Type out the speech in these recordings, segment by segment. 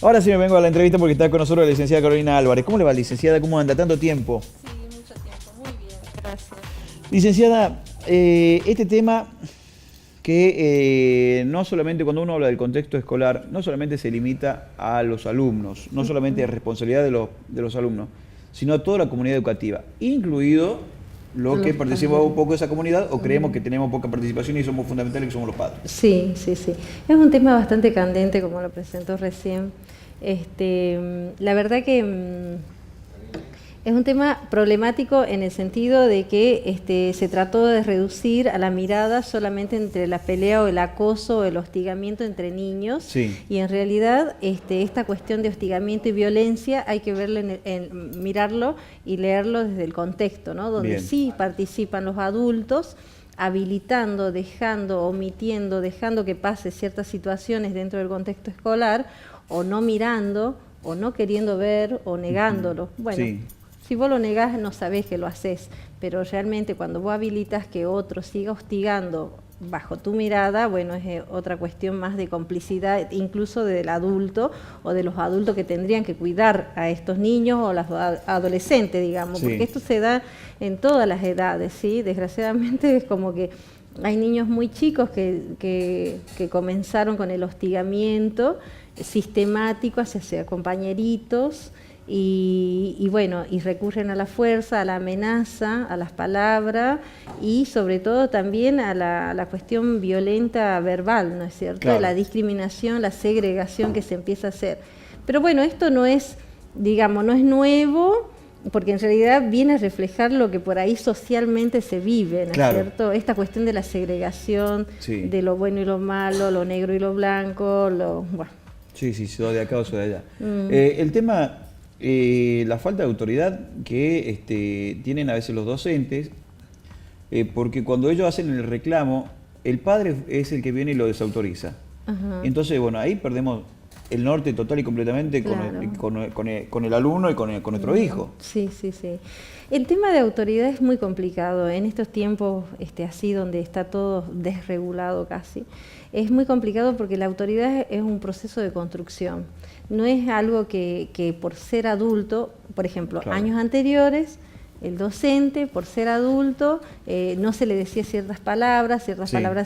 Ahora sí me vengo a la entrevista porque está con nosotros la licenciada Carolina Álvarez. ¿Cómo le va, licenciada? ¿Cómo anda? ¿Tanto tiempo? Sí, mucho tiempo. Muy bien, gracias. Licenciada, este tema que no solamente cuando uno habla del contexto escolar, no solamente se limita a los alumnos, no solamente es responsabilidad de los alumnos, sino a toda la comunidad educativa, incluido los que Los participamos un padres. poco de esa comunidad o creemos que tenemos poca participación y somos fundamentales, que somos los padres. Sí, sí, sí. Es un tema bastante candente, como lo presentó recién. La verdad que es un tema problemático en el sentido de que se trató de reducir a la mirada solamente entre la pelea o el acoso o el hostigamiento entre niños. Sí. Y en realidad esta cuestión de hostigamiento y violencia hay que verlo mirarlo y leerlo desde el contexto, ¿no? Donde Bien. sí participan los adultos, habilitando, dejando, omitiendo, dejando que pase ciertas situaciones dentro del contexto escolar, o no mirando, o no queriendo ver, o negándolo. Bueno, Sí. si vos lo negás, no sabés que lo haces, pero realmente cuando vos habilitas que otro siga hostigando bajo tu mirada, bueno, es otra cuestión más de complicidad, incluso del adulto o de los adultos que tendrían que cuidar a estos niños o las adolescentes, digamos, Sí. porque esto se da en todas las edades, ¿sí? Desgraciadamente es como que hay niños muy chicos que comenzaron con el hostigamiento sistemático hacia compañeritos, y bueno, y recurren a la fuerza, a la amenaza, a las palabras y sobre todo también a la cuestión violenta verbal, ¿no es cierto? Claro. La discriminación, la segregación que se empieza a hacer. Pero bueno, esto no es, digamos, no es nuevo, porque en realidad viene a reflejar lo que por ahí socialmente se vive, ¿no Claro. es cierto? Esta cuestión de la segregación, Sí. de lo bueno y lo malo, lo negro y lo blanco, bueno. Sí, sí, soy de acá o soy de allá. El tema, la falta de autoridad que tienen a veces los docentes, porque cuando ellos hacen el reclamo, el padre es el que viene y lo desautoriza. Ajá. Entonces, bueno, ahí perdemos el norte total y completamente Claro. con el alumno y con nuestro hijo. Sí, sí, sí. El tema de autoridad es muy complicado. En estos tiempos así, donde está todo desregulado casi, es muy complicado porque la autoridad es un proceso de construcción. No es algo que por ser adulto, por ejemplo, Claro. años anteriores, el docente, por ser adulto, no se le decía ciertas palabras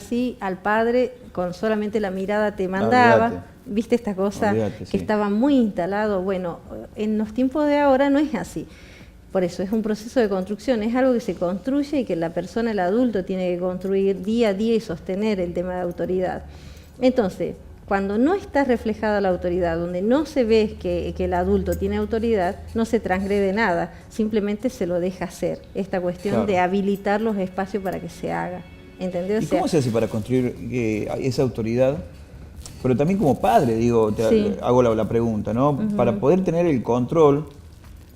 sí, al padre con solamente la mirada te mandaba. Olvídate. ¿Viste esta cosa Olvídate, que sí. estaba muy instalado? Bueno, en los tiempos de ahora no es así. Por eso es un proceso de construcción, es algo que se construye y que la persona, el adulto, tiene que construir día a día y sostener el tema de autoridad. Entonces, cuando no está reflejada la autoridad, donde no se ve que el adulto tiene autoridad, no se transgrede nada, simplemente se lo deja hacer. Esta cuestión Claro. de habilitar los espacios para que se haga. ¿Entendés? ¿Y cómo se hace para construir esa autoridad? Pero también como padre, digo, Sí. hago la pregunta, ¿no? Para poder tener el control,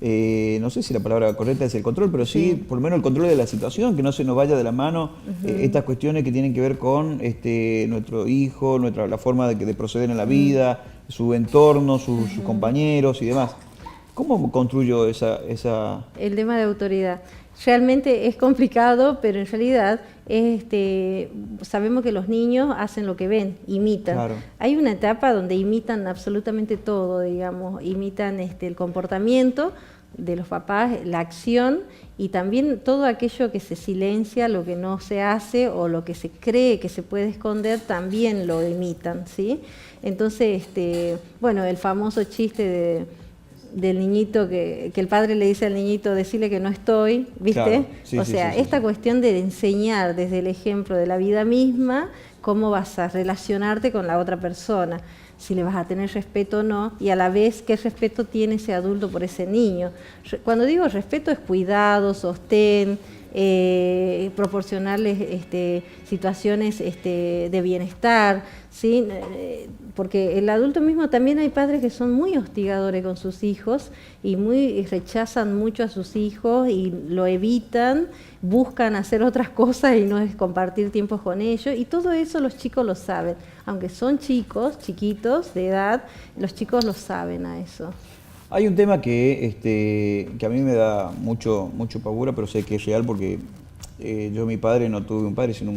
no sé si la palabra correcta es el control, pero sí, por lo menos el control de la situación, que no se nos vaya de la mano estas cuestiones que tienen que ver con nuestro hijo, la forma de proceder en la vida, su entorno, sus compañeros y demás. ¿Cómo construyo esa... El tema de autoridad. Realmente es complicado, pero en realidad sabemos que los niños hacen lo que ven, imitan. Claro. Hay una etapa donde imitan absolutamente todo, digamos, imitan el comportamiento de los papás, la acción y también todo aquello que se silencia, lo que no se hace o lo que se cree que se puede esconder, también lo imitan, ¿sí? Entonces, bueno, el famoso chiste del niñito que el padre le dice al niñito, decirle que no estoy, ¿viste? Claro, sí, o sí, sea, sí, sí, esta sí. cuestión de enseñar desde el ejemplo de la vida misma cómo vas a relacionarte con la otra persona, si le vas a tener respeto o no, y a la vez qué respeto tiene ese adulto por ese niño. Cuando digo respeto es cuidado, sostén, proporcionarles situaciones de bienestar, ¿sí? Porque el adulto mismo, también hay padres que son muy hostigadores con sus hijos y rechazan mucho a sus hijos y lo evitan, buscan hacer otras cosas y no es compartir tiempos con ellos, y todo eso los chicos lo saben, aunque son chicos, chiquitos de edad, los chicos lo saben a eso. Hay un tema que a mí me da mucho pavura, pero sé que es real porque yo mi padre no tuve un padre, sino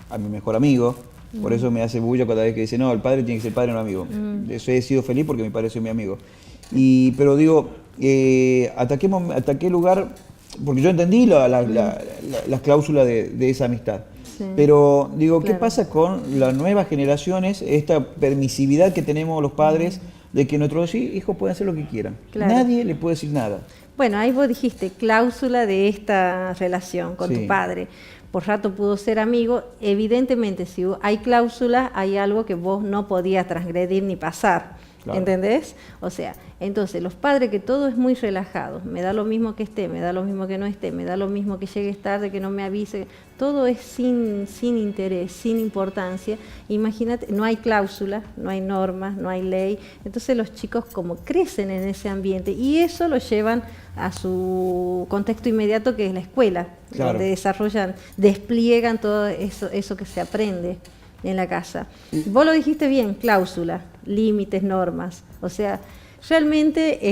a mi mejor amigo. Por eso me hace bulla cada vez que dice, no, el padre tiene que ser padre, no amigo. Eso he sido feliz porque mi padre es mi amigo. Pero digo, ¿hasta qué lugar? Porque yo entendí las cláusulas de esa amistad. Sí. Pero digo, ¿qué Claro. pasa con las nuevas generaciones, esta permisividad que tenemos los padres de que nuestros hijos pueden hacer lo que quieran? Claro. Nadie le puede decir nada. Bueno, ahí vos dijiste cláusula de esta relación con Sí. tu padre. Por rato pudo ser amigo. Evidentemente, si hay cláusulas, hay algo que vos no podías transgredir ni pasar. Claro. ¿Entendés? O sea, entonces los padres que todo es muy relajado, me da lo mismo que esté, me da lo mismo que no esté, me da lo mismo que llegues tarde, que no me avise, todo es sin interés, sin importancia. Imagínate, no hay cláusula, no hay normas, no hay ley. Entonces los chicos como crecen en ese ambiente y eso lo llevan a su contexto inmediato, que es la escuela, Claro. donde desarrollan, despliegan todo eso que se aprende en la casa. Vos lo dijiste bien, cláusula, límites, normas. O sea, realmente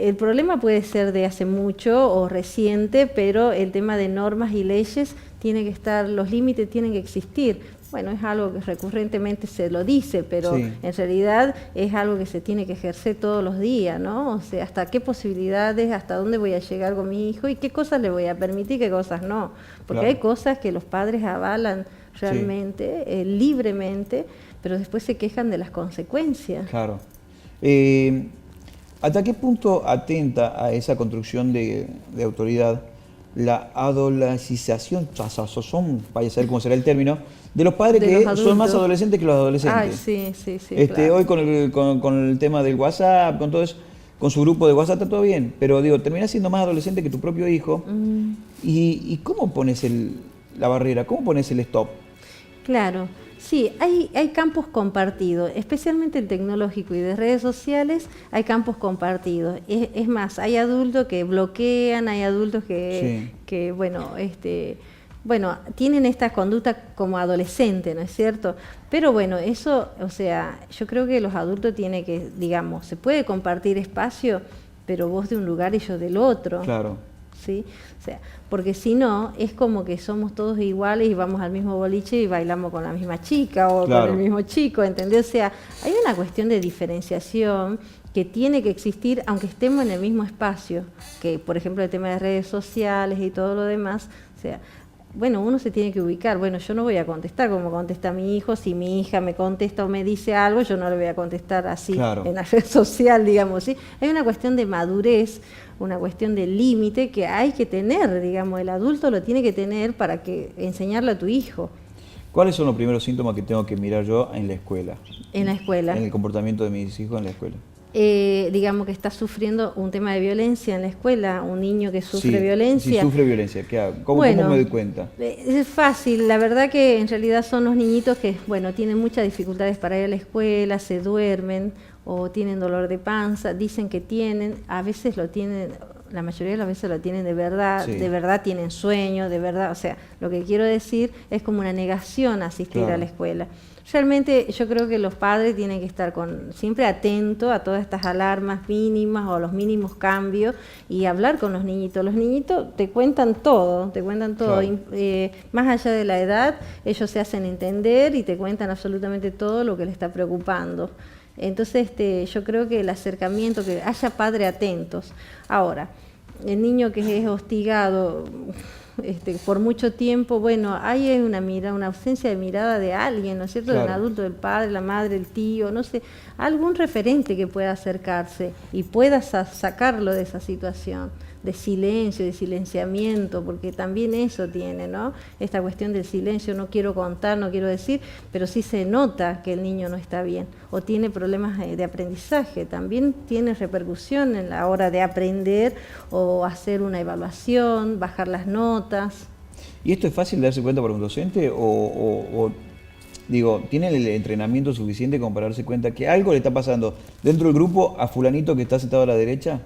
el problema puede ser de hace mucho o reciente, pero el tema de normas y leyes tiene que estar, los límites tienen que existir. Bueno, es algo que recurrentemente se lo dice, pero Sí. en realidad es algo que se tiene que ejercer todos los días, ¿no? O sea, hasta qué posibilidades, hasta dónde voy a llegar con mi hijo y qué cosas le voy a permitir y qué cosas no. Porque Claro. hay cosas que los padres avalan realmente, libremente, pero después se quejan de las consecuencias. Claro. ¿Hasta qué punto atenta a esa construcción de autoridad la adolescización, vaya a saber cómo será el término, de los padres De que los son más adultos. adolescentes que los adolescentes? Ay, sí, claro. Hoy con el tema del WhatsApp, con todo eso, con su grupo de WhatsApp está todo bien, pero digo, termina siendo más adolescente que tu propio hijo. ¿Y cómo pones la barrera? ¿Cómo pones el stop? Claro, sí, hay campos compartidos, especialmente el tecnológico y de redes sociales, hay campos compartidos. Es más, hay adultos que bloquean, hay adultos que bueno, tienen esta conducta como adolescente, ¿no es cierto? Pero bueno, eso, o sea, yo creo que los adultos tienen que, digamos, se puede compartir espacio, pero vos de un lugar y yo del otro. Claro. ¿Sí? O sea, porque si no, es como que somos todos iguales y vamos al mismo boliche y bailamos con la misma chica o Claro. con el mismo chico, ¿entendés? O sea, hay una cuestión de diferenciación que tiene que existir aunque estemos en el mismo espacio, que por ejemplo el tema de redes sociales y todo lo demás, o sea, bueno, uno se tiene que ubicar. Bueno, yo no voy a contestar como contesta mi hijo. Si mi hija me contesta o me dice algo, yo no le voy a contestar así Claro. en la red social, digamos, ¿sí? Hay una cuestión de madurez, una cuestión de límite que hay que tener, digamos, el adulto lo tiene que tener para que enseñarle a tu hijo ¿Cuáles son los primeros síntomas que tengo que mirar yo en la escuela? en la escuela. En el comportamiento de mis hijos en la escuela. Digamos que está sufriendo un tema de violencia en la escuela, un niño que sufre Sí, violencia. Si sufre violencia, ¿qué hago? ¿Cómo me doy cuenta? Es fácil, la verdad que en realidad son los niñitos que, bueno, tienen muchas dificultades para ir a la escuela, se duermen o tienen dolor de panza, dicen que tienen, a veces lo tienen, la mayoría de las veces lo tienen Sí. de verdad tienen sueño, de verdad, o sea, lo que quiero decir es como una negación a asistir Claro. a la escuela. Realmente yo creo que los padres tienen que estar siempre atentos a todas estas alarmas mínimas o los mínimos cambios y hablar con los niñitos. Los niñitos te cuentan todo, Claro. Más allá de la edad, ellos se hacen entender y te cuentan absolutamente todo lo que les está preocupando. Entonces yo creo que el acercamiento, que haya padres atentos. Ahora, el niño que es hostigado por mucho tiempo, bueno, hay una ausencia de mirada de alguien, ¿no es cierto? De un Claro. adulto, del padre, la madre, el tío, no sé, algún referente que pueda acercarse y pueda sacarlo de esa situación de silencio, de silenciamiento, porque también eso tiene, ¿no? Esta cuestión del silencio, no quiero contar, no quiero decir, pero sí se nota que el niño no está bien o tiene problemas de aprendizaje, también tiene repercusión en la hora de aprender o hacer una evaluación, bajar las notas. ¿Y esto es fácil de darse cuenta para un docente digo, tiene el entrenamiento suficiente como para darse cuenta que algo le está pasando dentro del grupo a fulanito que está sentado a la derecha?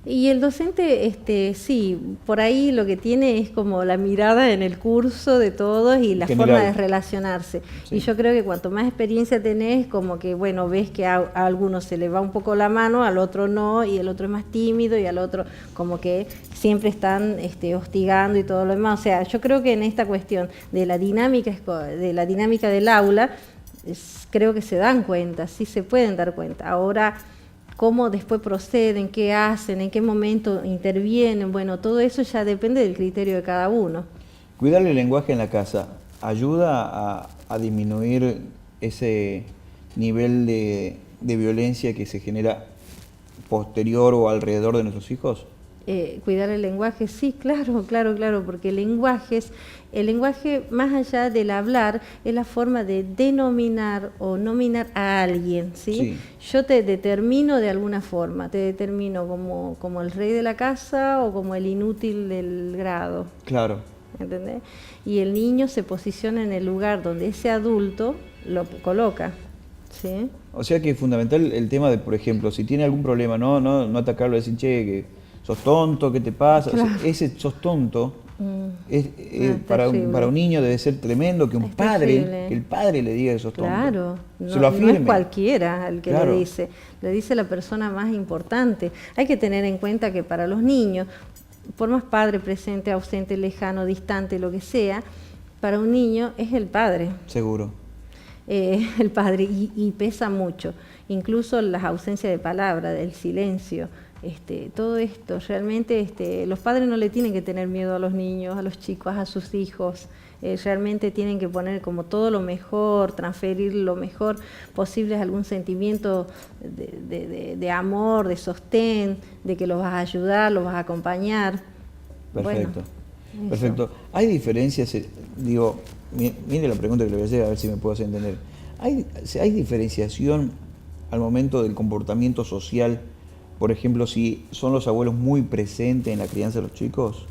Y el docente, sí, por ahí lo que tiene es como la mirada en el curso de todos y la General. forma de relacionarse. Sí. Y yo creo que cuanto más experiencia tenés, como que, bueno, ves que a algunos se le va un poco la mano, al otro no, y el otro es más tímido, y al otro como que siempre están hostigando y todo lo demás. O sea, yo creo que en esta cuestión de la dinámica del aula, creo que se dan cuenta, sí se pueden dar cuenta. Ahora, cómo después proceden, qué hacen, en qué momento intervienen, bueno, todo eso ya depende del criterio de cada uno. Cuidar el lenguaje en la casa ayuda a disminuir ese nivel de violencia que se genera posterior o alrededor de nuestros hijos. Cuidar el lenguaje, sí, claro, porque el lenguaje más allá del hablar es la forma de denominar o nominar a alguien, ¿sí? Sí. Yo te determino de alguna forma, te determino como el rey de la casa o como el inútil del grado. Claro. ¿Entendés? Y el niño se posiciona en el lugar donde ese adulto lo coloca, ¿sí? O sea que es fundamental el tema de, por ejemplo, si tiene algún problema, no atacarlo, decir, che, que sos tonto, ¿qué te pasa? Claro. O sea, ese sos tonto, para terrible. un niño debe ser tremendo que Es terrible. que el padre le diga que sos tonto. Claro, Se lo afirme. no es cualquiera el que Claro. le dice la persona más importante. Hay que tener en cuenta que para los niños, por más padre presente, ausente, lejano, distante, lo que sea, para un niño es el padre. Seguro. El padre, y pesa mucho. Incluso las ausencias de palabra, del silencio. Todo esto, realmente los padres no le tienen que tener miedo a los niños, a los chicos, a sus hijos. Realmente tienen que poner como todo lo mejor, transferir lo mejor posible a algún sentimiento de amor, de sostén, de que los vas a ayudar, los vas a acompañar. Perfecto. Bueno, Perfecto. ¿Hay diferencias? Digo, mire la pregunta que le voy a hacer, a ver si me puedo hacer entender. ¿Hay diferenciación al momento del comportamiento social? Por ejemplo, si son los abuelos muy presentes en la crianza de los chicos.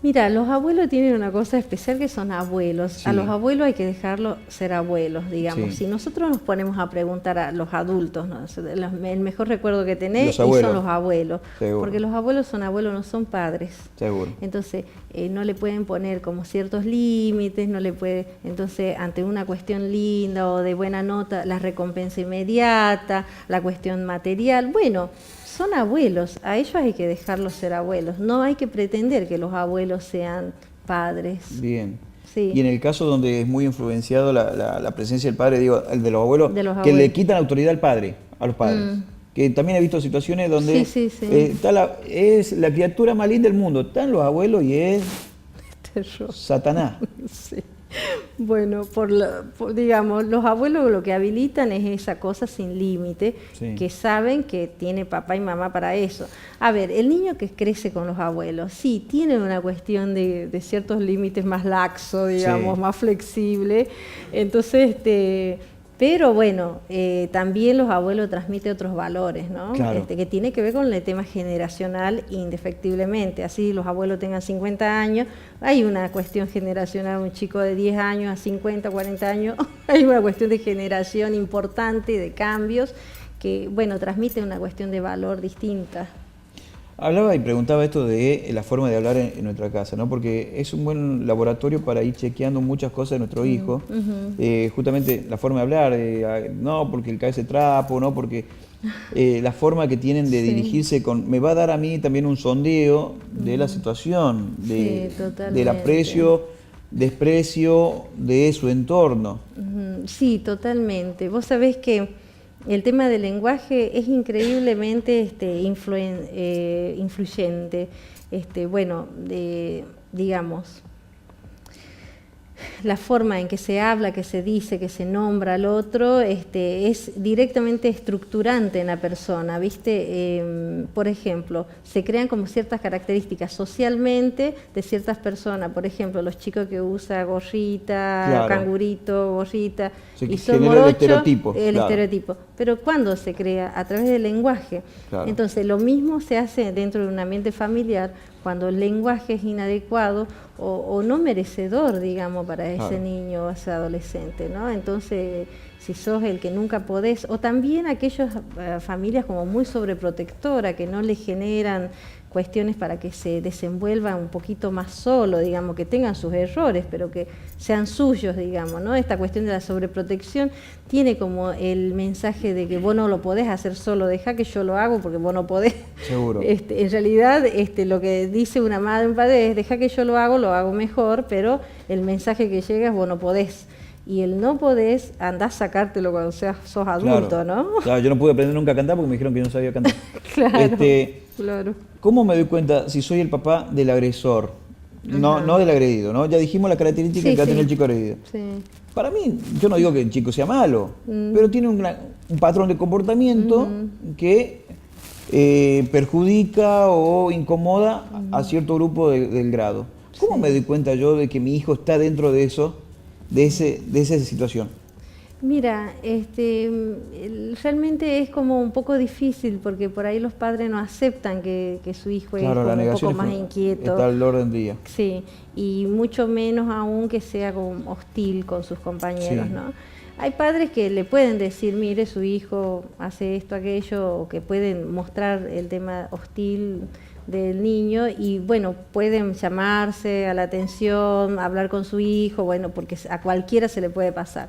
Mira, los abuelos tienen una cosa especial que son abuelos. Sí. A los abuelos hay que dejarlos ser abuelos, digamos. Sí. Si nosotros nos ponemos a preguntar a los adultos, ¿no? El mejor recuerdo que tenés Los y abuelos. son los abuelos. Seguro. Porque los abuelos, no son padres. Seguro. Entonces, no le pueden poner como ciertos límites, no le puede, entonces, ante una cuestión linda o de buena nota, la recompensa inmediata, la cuestión material, bueno, son abuelos, a ellos hay que dejarlos ser abuelos, no hay que pretender que los abuelos sean padres. Bien. Sí. Y en el caso donde es muy influenciado la presencia del padre, digo, el de los abuelos, De los que le abuelos. quitan autoridad al padre, a los padres. Que también he visto situaciones donde Sí. es la criatura más linda del mundo. Están los abuelos y es Terror. Satanás. Sí. Bueno, digamos, los abuelos lo que habilitan es esa cosa sin límite, Sí. que saben que tiene papá y mamá para eso. A ver, el niño que crece con los abuelos, sí, tiene una cuestión de ciertos límites más laxo, digamos, Sí. más flexible. Entonces, pero bueno, también los abuelos transmiten otros valores, ¿no? Claro. Que tiene que ver con el tema generacional indefectiblemente. Así los abuelos tengan 50 años, hay una cuestión generacional, un chico de 10 años a 50, 40 años, hay una cuestión de generación importante, de cambios, que, bueno, transmite una cuestión de valor distinta. Hablaba y preguntaba esto de la forma de hablar en nuestra casa, ¿no? Porque es un buen laboratorio para ir chequeando muchas cosas de nuestro hijo. Justamente la forma de hablar, no porque el cabeza de trapo, no porque la forma que tienen de Sí. dirigirse me va a dar a mí también un sondeo de la situación, Sí, totalmente. del aprecio, desprecio de su entorno. Sí, totalmente. Vos sabés que el tema del lenguaje es increíblemente influyente. Bueno, digamos, la forma en que se habla, que se dice, que se nombra al otro, es directamente estructurante en la persona, ¿viste? Por ejemplo, se crean como ciertas características socialmente de ciertas personas, por ejemplo, los chicos que usan gorrita, Claro. cangurito, gorrita, Se y son genera el morochos, estereotipo, el claro. estereotipo. Pero ¿cuándo se crea? A través del lenguaje. Claro. Entonces, lo mismo se hace dentro de un ambiente familiar cuando el lenguaje es inadecuado o no merecedor, digamos, para ese niño o ese adolescente, ¿no? Entonces, si sos el que nunca podés, o también aquellas familias como muy sobreprotectoras que no le generan cuestiones para que se desenvuelva un poquito más solo, digamos, que tengan sus errores, pero que sean suyos, digamos, ¿no? Esta cuestión de la sobreprotección tiene como el mensaje de que vos no lo podés hacer solo, deja que yo lo hago porque vos no podés. Seguro. En realidad, lo que dice una madre, un padre es, deja que yo lo hago mejor, pero el mensaje que llega es vos no podés. Y el no podés, andás a sacártelo cuando sos adulto, claro, ¿no? Claro, yo no pude aprender nunca a cantar porque me dijeron que no sabía cantar. Claro, claro. ¿Cómo me doy cuenta si soy el papá del agresor? No del agredido, ¿no? Ya dijimos la característica que va a tener el chico agredido. Sí. Para mí, yo no digo que el chico sea malo, pero tiene un patrón de comportamiento que perjudica o incomoda a cierto grupo del grado. ¿Cómo me doy cuenta yo de que mi hijo está dentro de eso, de esa situación? Mira, realmente es como un poco difícil porque por ahí los padres no aceptan que su hijo es como un poco más inquieto. Está al orden del día. Sí, y mucho menos aún que sea como hostil con sus compañeros, sí, ¿no? Hay padres que le pueden decir, mire, su hijo hace esto, aquello, o que pueden mostrar el tema hostil del niño y bueno, pueden llamarse a la atención, hablar con su hijo, bueno, porque a cualquiera se le puede pasar.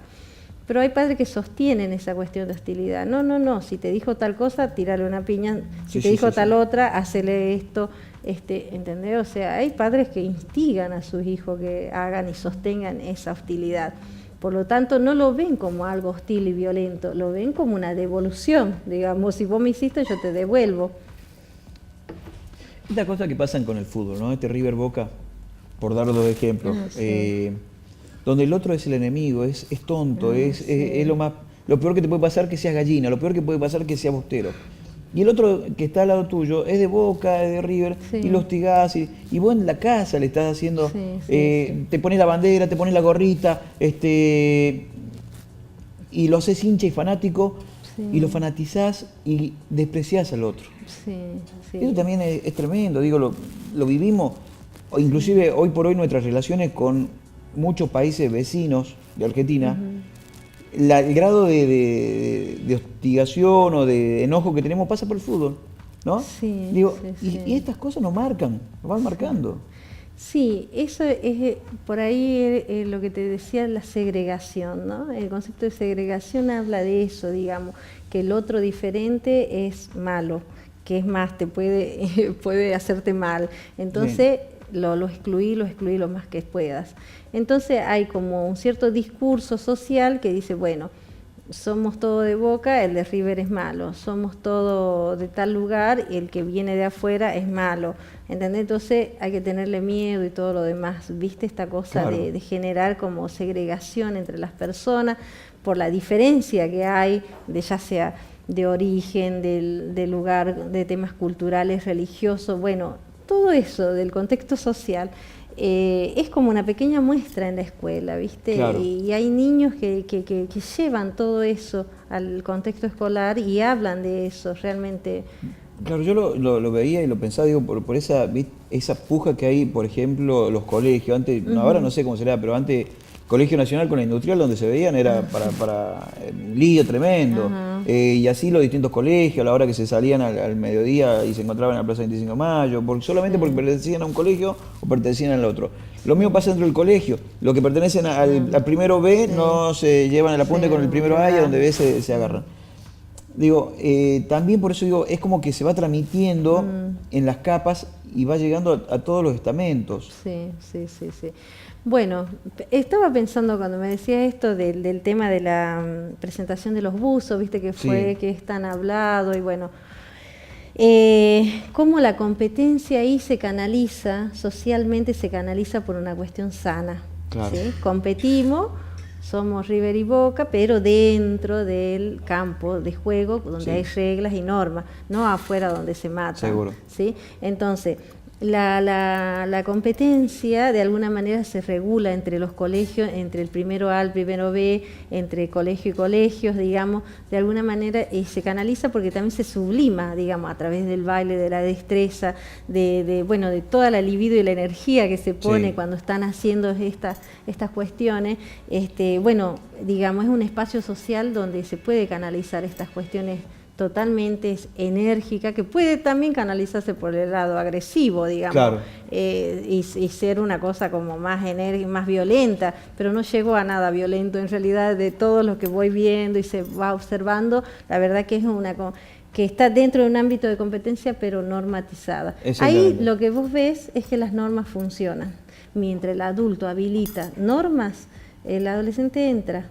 Pero hay padres que sostienen esa cuestión de hostilidad. No, si te dijo tal cosa, tírale una piña, si te dijo tal otra, hacele esto, ¿entendés? O sea, hay padres que instigan a sus hijos que hagan y sostengan esa hostilidad. Por lo tanto, no lo ven como algo hostil y violento, lo ven como una devolución. Digamos, si vos me hiciste, yo te devuelvo. Estas cosas que pasan con el fútbol, ¿no? River Boca, por dar dos ejemplos. Sí. Donde el otro es el enemigo, es tonto, es lo peor que te puede pasar que seas gallina, lo peor que puede pasar que seas bostero. Y el otro que está al lado tuyo es de Boca, es de River, y lo hostigás, y vos en la casa le estás haciendo, te pones la bandera, te pones la gorrita, y lo haces hincha y fanático, y lo fanatizás y despreciás al otro. Eso también es tremendo, digo, lo vivimos, inclusive hoy por hoy nuestras relaciones con muchos países vecinos de Argentina, el grado de hostigación o de enojo que tenemos pasa por el fútbol, ¿no? Y estas cosas nos marcan, nos van marcando. Sí, eso es por ahí lo que te decía, la segregación, ¿no? El concepto de segregación habla de eso, digamos, que el otro diferente es malo, que es más, te puede hacerte mal. Entonces lo excluí lo más que puedas. Entonces hay como un cierto discurso social que dice, bueno, somos todos de Boca, el de River es malo, somos todos de tal lugar y el que viene de afuera es malo, ¿entendés? Entonces hay que tenerle miedo y todo lo demás, ¿viste? Esta cosa de generar como segregación entre las personas por la diferencia que hay, de ya sea de origen, del lugar, de temas culturales, religiosos, bueno, todo eso del contexto social. Es como una pequeña muestra en la escuela, ¿viste? Claro. Y hay niños que llevan todo eso al contexto escolar y hablan de eso, realmente. Claro, yo lo veía y lo pensaba, digo, por esa puja que hay, por ejemplo, los colegios, antes, ahora no sé cómo será, pero antes, Colegio Nacional con la Industrial, donde se veían, era para un lío tremendo. Y así los distintos colegios, a la hora que se salían al mediodía y se encontraban en la Plaza 25 de Mayo, solamente porque pertenecían a un colegio o pertenecían al otro. Lo mismo pasa dentro del colegio. Los que pertenecen al primero B no se llevan el apunte con el primero A y a donde B se agarran. Digo, también por eso digo, es como que se va transmitiendo en las capas y va llegando a todos los estamentos. Sí. Bueno, estaba pensando cuando me decías esto del tema de la presentación de los buzos, viste que fue que es tan hablado y bueno, cómo la competencia ahí se canaliza, socialmente se canaliza por una cuestión sana. Claro. ¿Sí? Competimos, somos River y Boca, pero dentro del campo de juego donde hay reglas y normas, no afuera donde se matan. Seguro. ¿Sí? Entonces, La competencia de alguna manera se regula entre los colegios, entre el primero A, el primero B, entre colegio y colegios, digamos, de alguna manera se canaliza porque también se sublima, digamos, a través del baile, de la destreza, bueno, de toda la libido y la energía que se pone cuando están haciendo estas cuestiones. Bueno, digamos, es un espacio social donde se puede canalizar estas cuestiones totalmente enérgica, que puede también canalizarse por el lado agresivo, digamos, claro. Y ser una cosa como más enérgica, más violenta, pero no llegó a nada violento, en realidad de todo lo que voy viendo y se va observando, la verdad que es una que está dentro de un ámbito de competencia, pero normatizada. Ahí lo que vos ves es que las normas funcionan. Mientras el adulto habilita normas, el adolescente entra.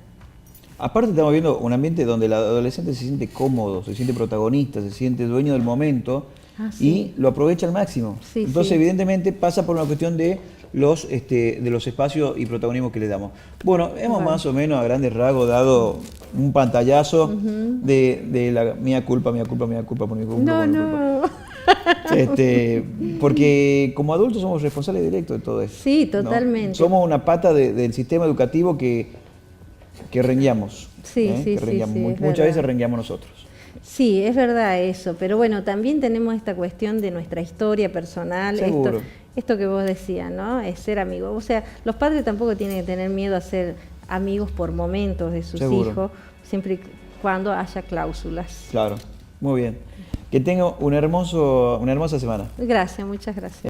Aparte estamos viendo un ambiente donde el adolescente se siente cómodo, se siente protagonista, se siente dueño del momento y lo aprovecha al máximo. Entonces evidentemente pasa por una cuestión de los espacios y protagonismo que le damos. Bueno, hemos más o menos a grandes rasgos dado un pantallazo de la mía culpa por mi culpa. No. Porque como adultos somos responsables directos de todo esto. Sí, totalmente. ¿No? Somos una pata del sistema educativo que rengueamos. Muchas veces rengueamos nosotros. Sí, es verdad eso, pero bueno, también tenemos esta cuestión de nuestra historia personal, esto que vos decías, ¿no? Es ser amigo. O sea, los padres tampoco tienen que tener miedo a ser amigos por momentos de sus hijos, siempre y cuando haya cláusulas. Claro, muy bien. Que tenga una hermosa semana. Gracias, muchas gracias.